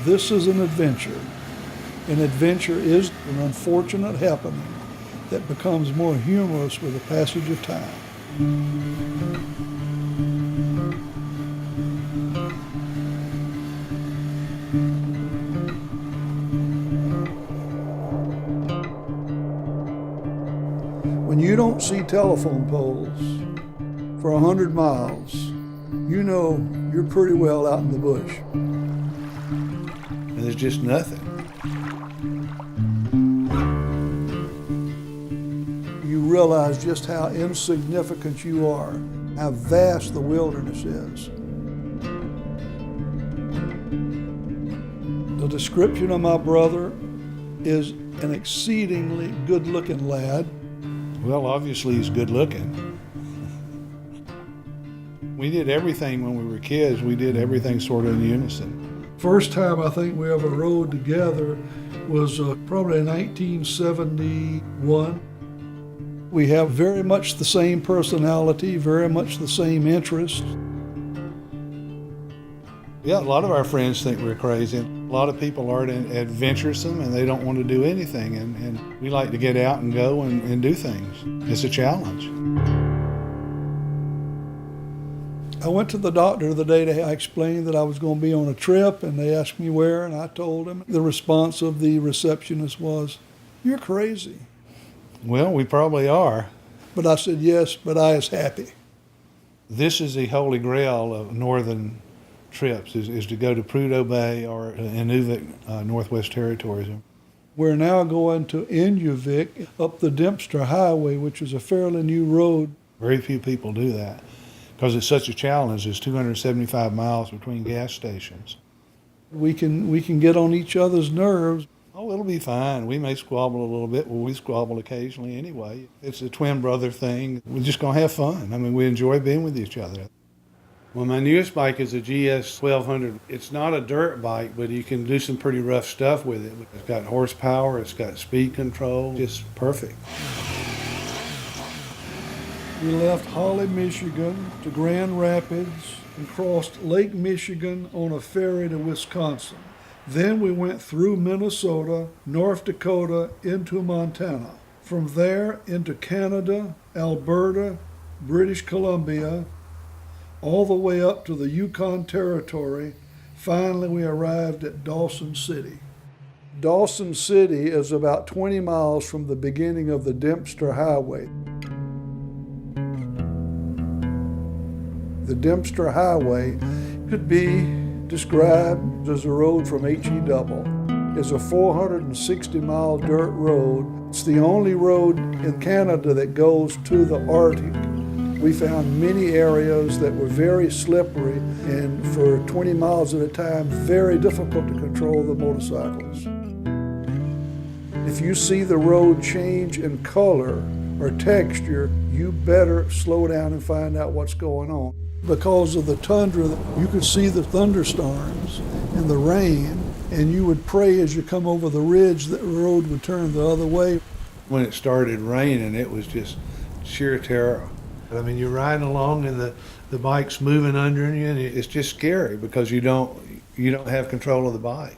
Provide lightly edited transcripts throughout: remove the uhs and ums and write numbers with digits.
This is an adventure. An adventure is an unfortunate happening that becomes more humorous with the passage of time. When you don't see telephone poles for 100 miles, you know you're pretty well out in the bush. And there's just nothing. You realize just how insignificant you are, how vast the wilderness is. The description of my brother is an exceedingly good-looking lad. Well, obviously he's good looking. We did everything when we were kids. We did everything sort of in unison. First time I think we ever rode together was probably in 1971. We have very much the same personality, very much the same interests. Yeah, a lot of our friends think we're crazy. A lot of people aren't adventuresome and they don't want to do anything. And we like to get out and go and do things. It's a challenge. I went to the doctor the day I explained that I was going to be on a trip, and they asked me where, and I told them. The response of the receptionist was, "You're crazy." Well, we probably are. But I said, yes, but I is happy. This is the holy grail of northern trips, is to go to Prudhoe Bay or Inuvik, Northwest Territories. We're now going to Inuvik up the Dempster Highway, which is a fairly new road. Very few people do that because it's such a challenge. There's 275 miles between gas stations. We can get on each other's nerves. Oh, it'll be fine. We may squabble a little bit. Well, we squabble occasionally anyway. It's a twin brother thing. We're just going to have fun. I mean, we enjoy being with each other. Well, my newest bike is a GS 1200. It's not a dirt bike, but you can do some pretty rough stuff with it. It's got horsepower. It's got speed control. Just perfect. We left Holly, Michigan to Grand Rapids and crossed Lake Michigan on a ferry to Wisconsin. Then we went through Minnesota, North Dakota, into Montana. From there into Canada, Alberta, British Columbia, all the way up to the Yukon Territory. Finally, we arrived at Dawson City. Dawson City is about 20 miles from the beginning of the Dempster Highway. The Dempster Highway could be described as a road from HE-double. It's a 460-mile dirt road. It's the only road in Canada that goes to the Arctic. We found many areas that were very slippery and for 20 miles at a time, very difficult to control the motorcycles. If you see the road change in color or texture, you better slow down and find out what's going on. Because of the tundra, you could see the thunderstorms and the rain, and you would pray as you come over the ridge that the road would turn the other way. When it started raining, it was just sheer terror. I mean, you're riding along and the bike's moving under you, and it's just scary because you don't have control of the bike.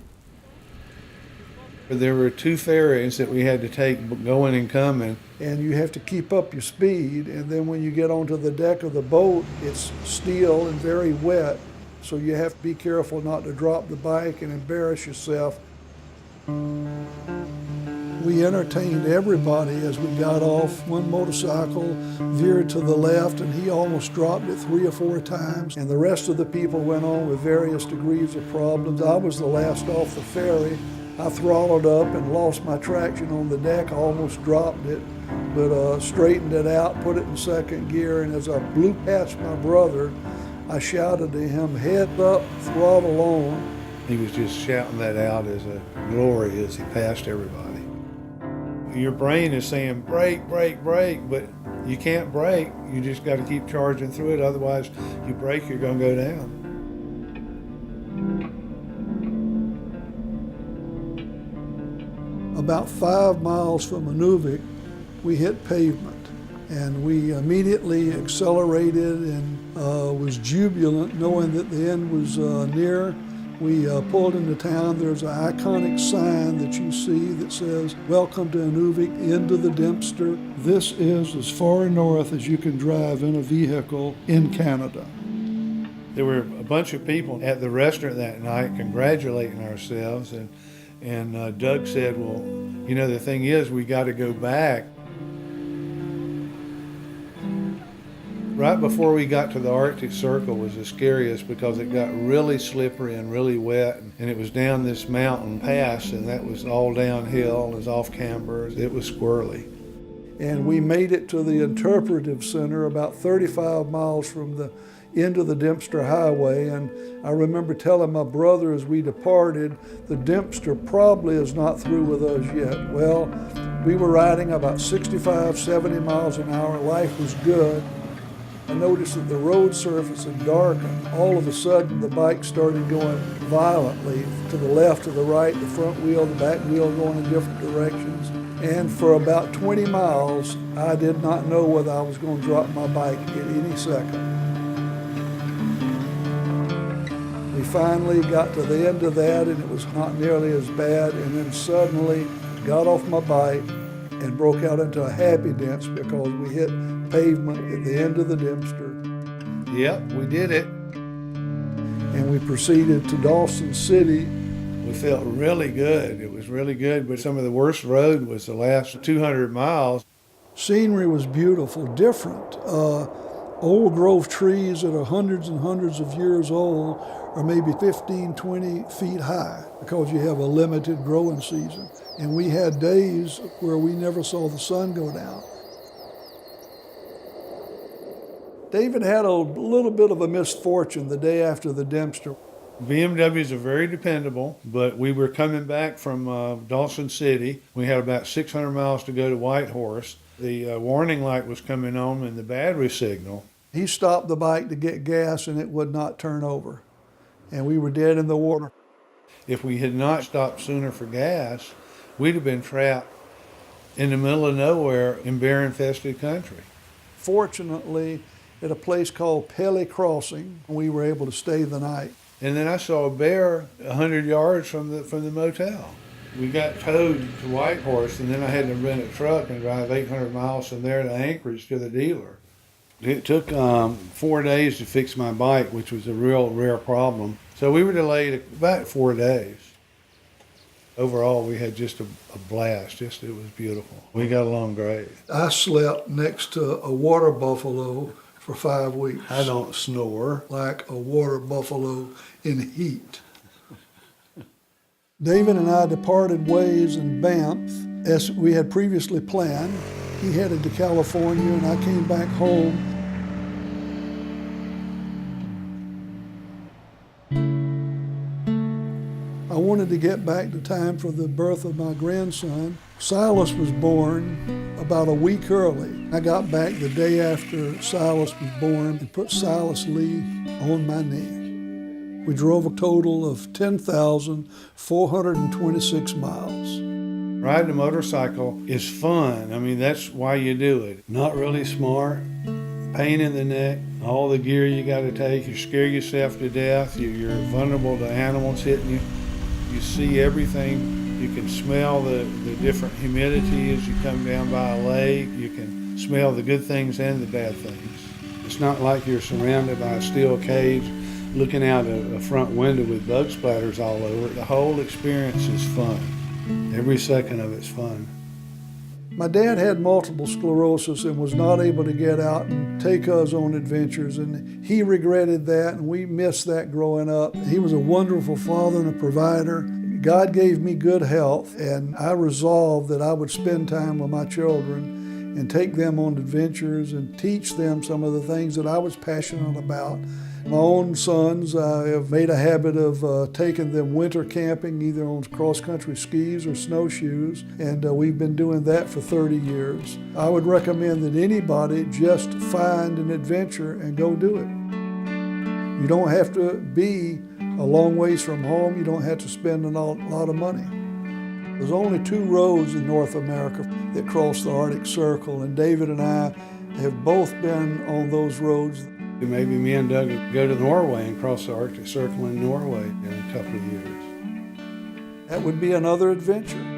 There were 2 ferries that we had to take going and coming. And you have to keep up your speed, and then when you get onto the deck of the boat, it's steel and very wet, so you have to be careful not to drop the bike and embarrass yourself. We entertained everybody as we got off. One motorcycle veered to the left, and he almost dropped it 3 or 4 times, and the rest of the people went on with various degrees of problems. I was the last off the ferry. I throttled up and lost my traction on the deck. I almost dropped it, but straightened it out, put it in second gear, and as I blew past my brother, I shouted to him, "Head up, throttle on." He was just shouting that out as a glory as he passed everybody. Your brain is saying, brake, brake, brake, but you can't brake. You just got to keep charging through it. Otherwise, you brake, you're going to go down. About 5 miles from Inuvik, we hit pavement, and we immediately accelerated and was jubilant knowing that the end was near. We pulled into town. There's an iconic sign that you see that says, "Welcome to Inuvik, into the Dempster." This is as far north as you can drive in a vehicle in Canada. There were a bunch of people at the restaurant that night congratulating ourselves, and Doug said, well, you know, the thing is, we got to go back. Right before we got to the Arctic Circle was the scariest because it got really slippery and really wet, and it was down this mountain pass, and that was all downhill. It was off camber. It was squirrely. And we made it to the interpretive center about 35 miles from the end of the Dempster Highway, and I remember telling my brother as we departed, the Dempster probably is not through with us yet. Well, we were riding about 65, 70 miles an hour. Life was good. I noticed that the road surface had darkened. All of a sudden, the bike started going violently to the left, to the right, the front wheel, the back wheel going in different directions. And for about 20 miles, I did not know whether I was going to drop my bike at any second. We finally got to the end of that, and it was not nearly as bad, and then suddenly got off my bike and broke out into a happy dance because we hit pavement at the end of the Dempster. Yep, we did it. And we proceeded to Dawson City. We felt really good. It was really good, but some of the worst road was the last 200 miles. Scenery was beautiful, different. Old growth trees that are hundreds and hundreds of years old are maybe 15, 20 feet high because you have a limited growing season. And we had days where we never saw the sun go down. David had a little bit of a misfortune the day after the Dempster. BMWs are very dependable, but we were coming back from Dawson City. We had about 600 miles to go to Whitehorse. The warning light was coming on and the battery signal. He stopped the bike to get gas and it would not turn over. And we were dead in the water. If we had not stopped sooner for gas, we'd have been trapped in the middle of nowhere in bear-infested country. Fortunately, at a place called Pelly Crossing, we were able to stay the night. And then I saw a bear 100 yards from the motel. We got towed to Whitehorse, and then I had to rent a truck and drive 800 miles from there to Anchorage to the dealer. It took 4 days to fix my bike, which was a real rare problem. So we were delayed about 4 days. Overall, we had just a blast. It was beautiful. We got along great. I slept next to a water buffalo for 5 weeks. I don't snore. Like a water buffalo in heat. David and I departed ways in Banff as we had previously planned. He headed to California and I came back home. I wanted to get back to time for the birth of my grandson. Silas was born about a week early. I got back the day after Silas was born and put Silas Lee on my knee. We drove a total of 10,426 miles. Riding a motorcycle is fun. I mean, that's why you do it. Not really smart, pain in the neck, all the gear you got to take. You scare yourself to death. You're vulnerable to animals hitting you. You see everything. You can smell the different humidity as you come down by a lake. You can smell the good things and the bad things. It's not like you're surrounded by a steel cage looking out a front window with bug splatters all over it. The whole experience is fun. Every second of it's fun. My dad had multiple sclerosis and was not able to get out and take us on adventures, and he regretted that, and we missed that growing up. He was a wonderful father and a provider. God gave me good health, and I resolved that I would spend time with my children and take them on adventures and teach them some of the things that I was passionate about. My own sons, I have made a habit of taking them winter camping, either on cross-country skis or snowshoes, and we've been doing that for 30 years. I would recommend that anybody just find an adventure and go do it. You don't have to be a long ways from home. You don't have to spend a lot of money. There's only 2 roads in North America that cross the Arctic Circle, and David and I have both been on those roads. Maybe me and Doug will go to Norway and cross the Arctic Circle in Norway in a couple of years. That would be another adventure.